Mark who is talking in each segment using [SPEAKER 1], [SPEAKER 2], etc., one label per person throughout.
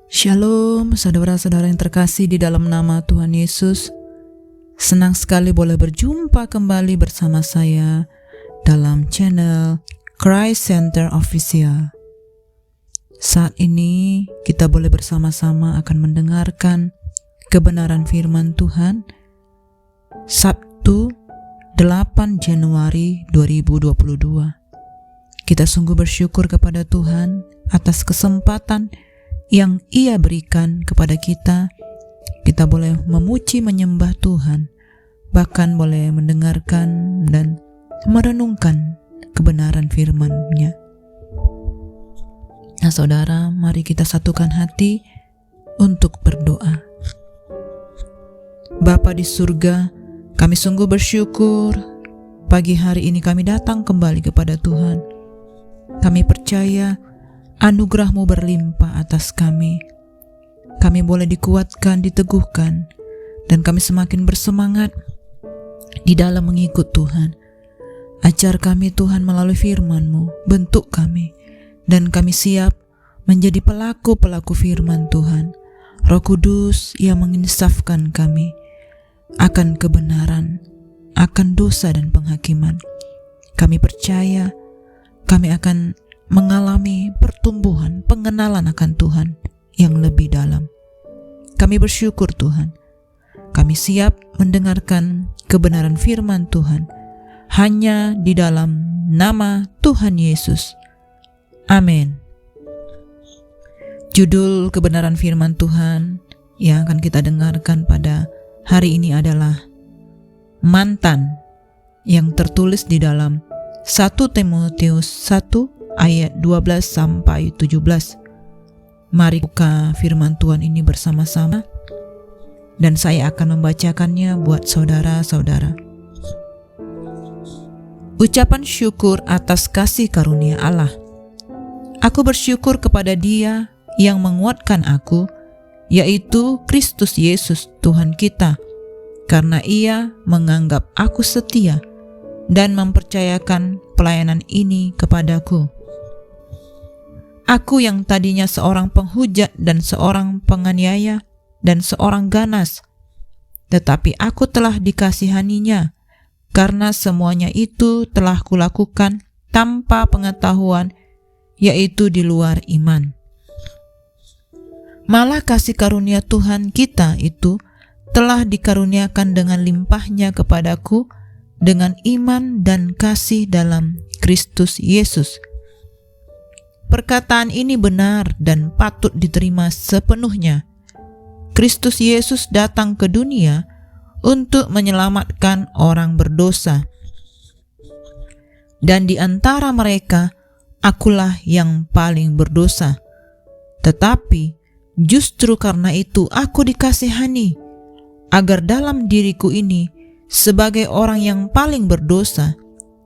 [SPEAKER 1] Shalom, saudara-saudara yang terkasih di dalam nama Tuhan Yesus. Senang sekali boleh berjumpa kembali bersama saya dalam channel Christ Center Official. Saat ini kita boleh bersama-sama akan mendengarkan kebenaran firman Tuhan Sabtu 8 Januari 2022. Kita sungguh bersyukur kepada Tuhan atas kesempatan yang Ia berikan kepada kita. Kita boleh memuji menyembah Tuhan, bahkan boleh mendengarkan dan merenungkan kebenaran firman-Nya. Nah saudara, mari kita satukan hati untuk berdoa. Bapa di surga, kami sungguh bersyukur pagi hari ini kami datang kembali kepada Tuhan. Kami percaya anugerah-Mu berlimpah atas kami. Kami boleh dikuatkan, diteguhkan, dan kami semakin bersemangat di dalam mengikut Tuhan. Ajar kami Tuhan melalui firman-Mu, bentuk kami, dan kami siap menjadi pelaku-pelaku firman Tuhan. Roh Kudus yang menginsafkan kami akan kebenaran, akan dosa dan penghakiman. Kami percaya kami akan mengalami pertumbuhan, pengenalan akan Tuhan yang lebih dalam. Kami bersyukur Tuhan. Kami siap mendengarkan kebenaran firman Tuhan hanya di dalam nama Tuhan Yesus. Amin. Judul kebenaran firman Tuhan yang akan kita dengarkan pada hari ini adalah mantan, yang tertulis di dalam 1 Timotius 1 ayat 12 sampai 17. Mari buka firman Tuhan ini bersama-sama dan saya akan membacakannya buat saudara-saudara. Ucapan syukur atas kasih karunia Allah. Aku bersyukur kepada Dia yang menguatkan aku, yaitu Kristus Yesus Tuhan kita, karena Ia menganggap aku setia dan mempercayakan pelayanan ini kepadaku. Aku yang tadinya seorang penghujat dan seorang penganiaya dan seorang ganas, tetapi aku telah dikasihaninya, karena semuanya itu telah kulakukan tanpa pengetahuan, yaitu di luar iman. Malah kasih karunia Tuhan kita itu telah dikaruniakan dengan limpahnya kepadaku dengan iman dan kasih dalam Kristus Yesus. Perkataan ini benar dan patut diterima sepenuhnya. Kristus Yesus datang ke dunia untuk menyelamatkan orang berdosa. Dan di antara mereka, akulah yang paling berdosa. Tetapi justru karena itu aku dikasihani, agar dalam diriku ini, sebagai orang yang paling berdosa,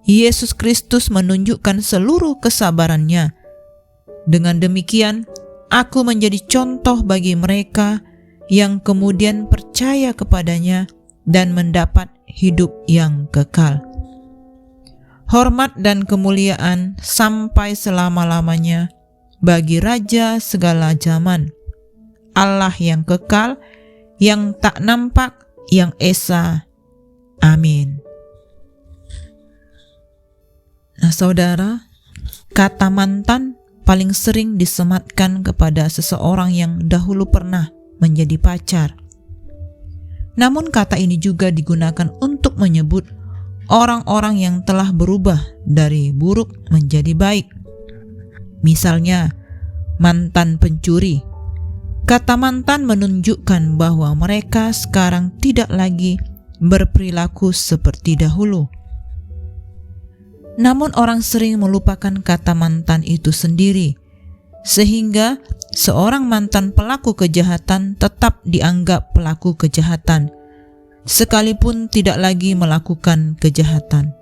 [SPEAKER 1] Yesus Kristus menunjukkan seluruh kesabarannya. Dengan demikian, aku menjadi contoh bagi mereka yang kemudian percaya kepadanya dan mendapat hidup yang kekal. Hormat dan kemuliaan sampai selama-lamanya bagi Raja segala zaman, Allah yang kekal, yang tak nampak, yang esa. Amin. Nah saudara, kata mantan paling sering disematkan kepada seseorang yang dahulu pernah menjadi pacar. Namun kata ini juga digunakan untuk menyebut orang-orang yang telah berubah dari buruk menjadi baik. Misalnya, mantan pencuri. Kata mantan menunjukkan bahwa mereka sekarang tidak lagi berperilaku seperti dahulu. Namun orang sering melupakan kata mantan itu sendiri, sehingga seorang mantan pelaku kejahatan tetap dianggap pelaku kejahatan, sekalipun tidak lagi melakukan kejahatan.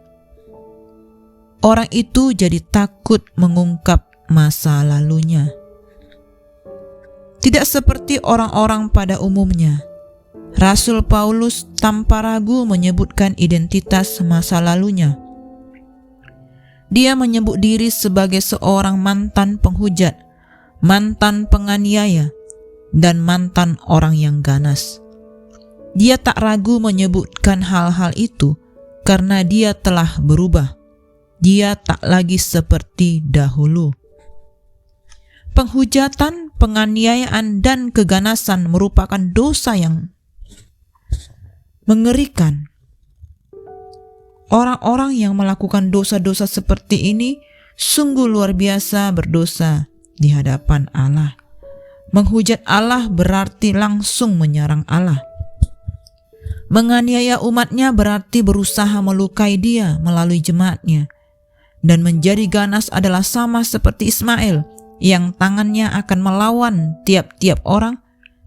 [SPEAKER 1] Orang itu jadi takut mengungkap masa lalunya. Tidak seperti orang-orang pada umumnya, Rasul Paulus tanpa ragu menyebutkan identitas masa lalunya. Dia menyebut diri sebagai seorang mantan penghujat, mantan penganiaya, dan mantan orang yang ganas. Dia tak ragu menyebutkan hal-hal itu karena dia telah berubah. Dia tak lagi seperti dahulu. Penghujatan, penganiayaan, dan keganasan merupakan dosa yang mengerikan. Orang-orang yang melakukan dosa-dosa seperti ini sungguh luar biasa berdosa di hadapan Allah. Menghujat Allah berarti langsung menyerang Allah. Menganiaya umatnya berarti berusaha melukai dia melalui jemaatnya. Dan menjadi ganas adalah sama seperti Ismail, yang tangannya akan melawan tiap-tiap orang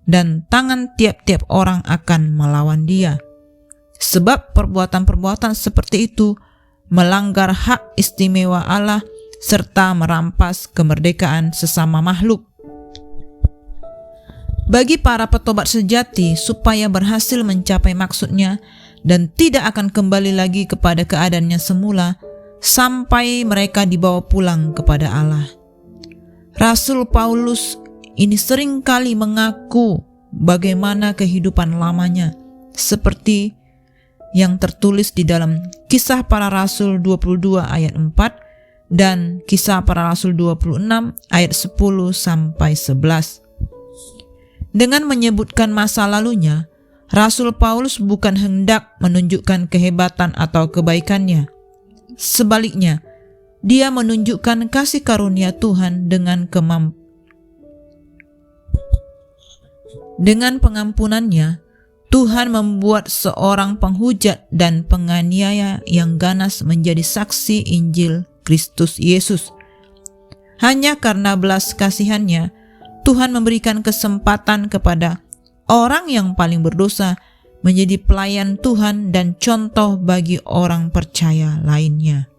[SPEAKER 1] dan tangan tiap-tiap orang akan melawan dia. Sebab perbuatan-perbuatan seperti itu melanggar hak istimewa Allah serta merampas kemerdekaan sesama makhluk. Bagi para petobat sejati, supaya berhasil mencapai maksudnya dan tidak akan kembali lagi kepada keadaannya semula sampai mereka dibawa pulang kepada Allah. Rasul Paulus ini seringkali mengaku bagaimana kehidupan lamanya, seperti yang tertulis di dalam Kisah Para Rasul 22 ayat 4 dan Kisah Para Rasul 26 ayat 10 sampai 11. Dengan menyebutkan masa lalunya, Rasul Paulus bukan hendak menunjukkan kehebatan atau kebaikannya. Sebaliknya, dia menunjukkan kasih karunia Tuhan dengan pengampunannya. Tuhan membuat seorang penghujat dan penganiaya yang ganas menjadi saksi Injil Kristus Yesus. Hanya karena belas kasihannya, Tuhan memberikan kesempatan kepada orang yang paling berdosa menjadi pelayan Tuhan dan contoh bagi orang percaya lainnya.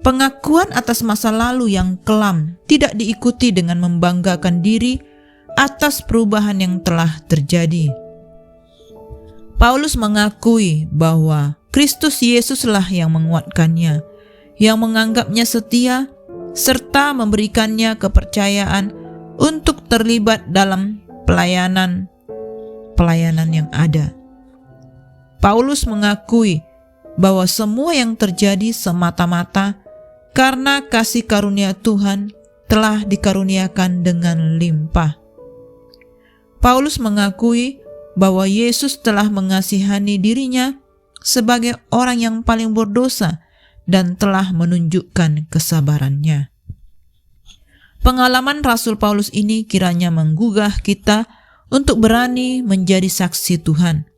[SPEAKER 1] Pengakuan atas masa lalu yang kelam tidak diikuti dengan membanggakan diri atas perubahan yang telah terjadi. Paulus mengakui bahwa Kristus Yesuslah yang menguatkannya, yang menganggapnya setia, serta memberikannya kepercayaan untuk terlibat dalam pelayanan yang ada. Paulus mengakui bahwa semua yang terjadi semata-mata karena kasih karunia Tuhan telah dikaruniakan dengan limpah. Paulus mengakui bahwa Yesus telah mengasihani dirinya sebagai orang yang paling berdosa dan telah menunjukkan kesabarannya. Pengalaman Rasul Paulus ini kiranya menggugah kita untuk berani menjadi saksi Tuhan.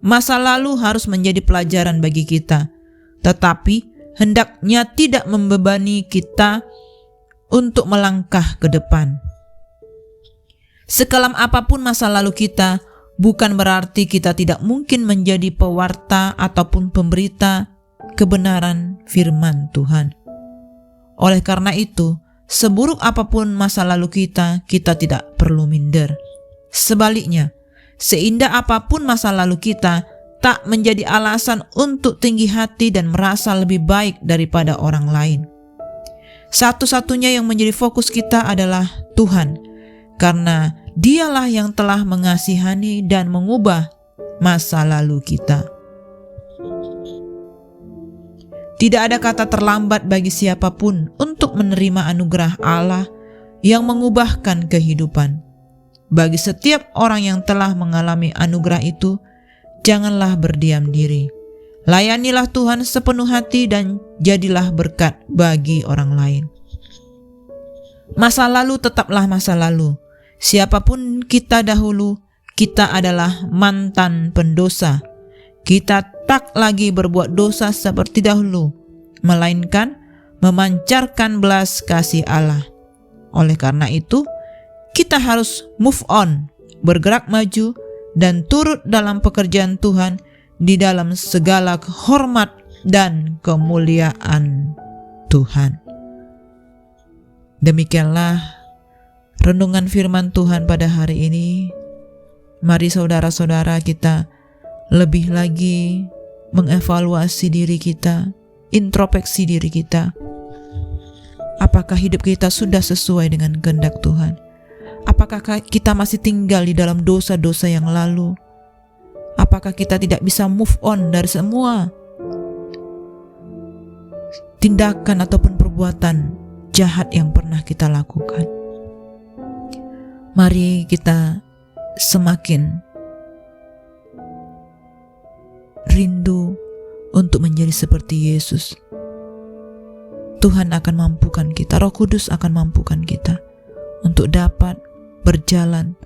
[SPEAKER 1] Masa lalu harus menjadi pelajaran bagi kita, tetapi hendaknya tidak membebani kita untuk melangkah ke depan. Sekelam apapun masa lalu kita, bukan berarti kita tidak mungkin menjadi pewarta ataupun pemberita kebenaran firman Tuhan. Oleh karena itu, seburuk apapun masa lalu kita tidak perlu minder. Sebaliknya, seindah apapun masa lalu kita, tak menjadi alasan untuk tinggi hati dan merasa lebih baik daripada orang lain. Satu-satunya yang menjadi fokus kita adalah Tuhan, karena Dialah yang telah mengasihani dan mengubah masa lalu kita. Tidak ada kata terlambat bagi siapapun untuk menerima anugerah Allah yang mengubahkan kehidupan. Bagi setiap orang yang telah mengalami anugerah itu, janganlah berdiam diri. Layanilah Tuhan sepenuh hati dan jadilah berkat bagi orang lain. Masa lalu tetaplah masa lalu. Siapapun kita dahulu, kita adalah mantan pendosa. Kita tak lagi berbuat dosa seperti dahulu, melainkan memancarkan belas kasih Allah. Oleh karena itu, kita harus move on, bergerak maju, dan turut dalam pekerjaan Tuhan di dalam segala hormat dan kemuliaan Tuhan. Demikianlah renungan firman Tuhan pada hari ini. Mari saudara-saudara kita lebih lagi mengevaluasi diri kita, introspeksi diri kita. Apakah hidup kita sudah sesuai dengan kehendak Tuhan? Apakah kita masih tinggal di dalam dosa-dosa yang lalu? Apakah kita tidak bisa move on dari semua tindakan ataupun perbuatan jahat yang pernah kita lakukan? Mari kita semakin rindu untuk menjadi seperti Yesus. Tuhan akan mampukan kita, Roh Kudus akan mampukan kita untuk dapat berjalan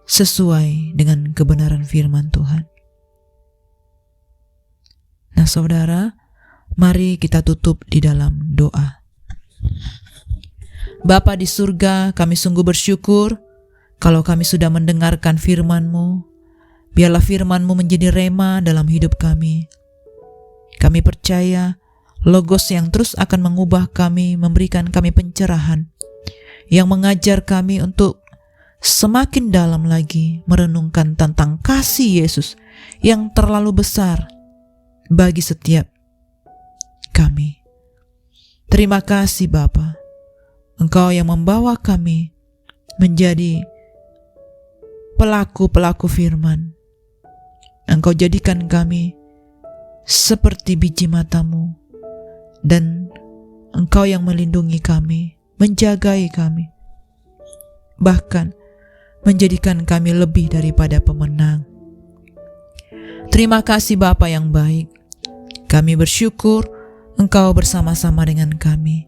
[SPEAKER 1] sesuai dengan kebenaran firman Tuhan. Nah saudara, mari kita tutup di dalam doa. Bapa di surga, kami sungguh bersyukur kalau kami sudah mendengarkan firman-Mu. Biarlah firman-Mu menjadi rema dalam hidup kami. Kami percaya Logos yang terus akan mengubah kami, memberikan kami pencerahan, yang mengajar kami untuk semakin dalam lagi merenungkan tentang kasih Yesus yang terlalu besar bagi setiap kami. Terima kasih Bapa, Engkau yang membawa kami menjadi pelaku-pelaku firman. Engkau jadikan kami seperti biji mata-Mu, dan Engkau yang melindungi kami, menjagai kami, bahkan menjadikan kami lebih daripada pemenang. Terima kasih Bapa yang baik. Kami bersyukur Engkau bersama-sama dengan kami.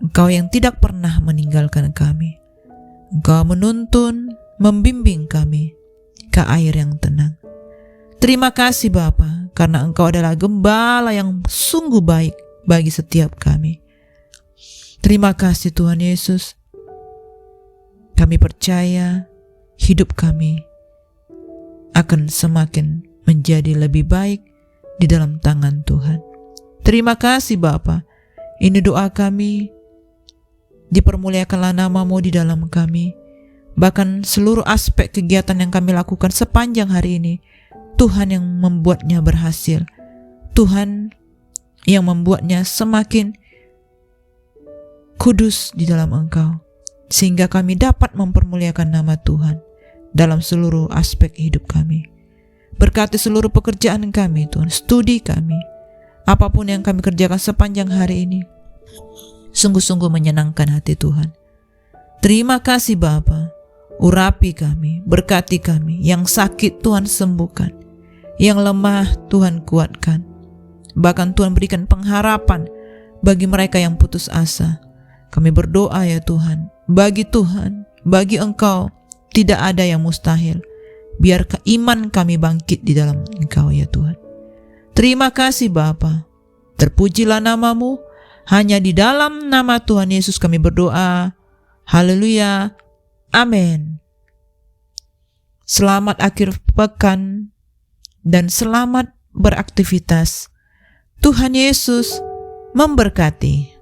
[SPEAKER 1] Engkau yang tidak pernah meninggalkan kami. Engkau menuntun, membimbing kami ke air yang tenang. Terima kasih Bapa, karena Engkau adalah gembala yang sungguh baik bagi setiap kami. Terima kasih Tuhan Yesus. Kami percaya hidup kami akan semakin menjadi lebih baik di dalam tangan Tuhan. Terima kasih Bapa. Ini doa kami. Dipermuliakanlah nama-Mu di dalam kami. Bahkan seluruh aspek kegiatan yang kami lakukan sepanjang hari ini, Tuhan yang membuatnya berhasil. Tuhan yang membuatnya semakin kudus di dalam Engkau, sehingga kami dapat mempermuliakan nama Tuhan dalam seluruh aspek hidup kami. Berkati seluruh pekerjaan kami Tuhan, studi kami, apapun yang kami kerjakan sepanjang hari ini, sungguh-sungguh menyenangkan hati Tuhan. Terima kasih Bapa. Urapi kami, berkati kami. Yang sakit Tuhan sembuhkan, yang lemah Tuhan kuatkan. Bahkan Tuhan berikan pengharapan bagi mereka yang putus asa. Kami berdoa ya Tuhan, bagi Tuhan, bagi Engkau tidak ada yang mustahil. Biar iman kami bangkit di dalam Engkau ya Tuhan. Terima kasih Bapa. Terpujilah nama-Mu. Hanya di dalam nama Tuhan Yesus kami berdoa. Haleluya. Amin. Selamat akhir pekan dan selamat beraktivitas. Tuhan Yesus memberkati.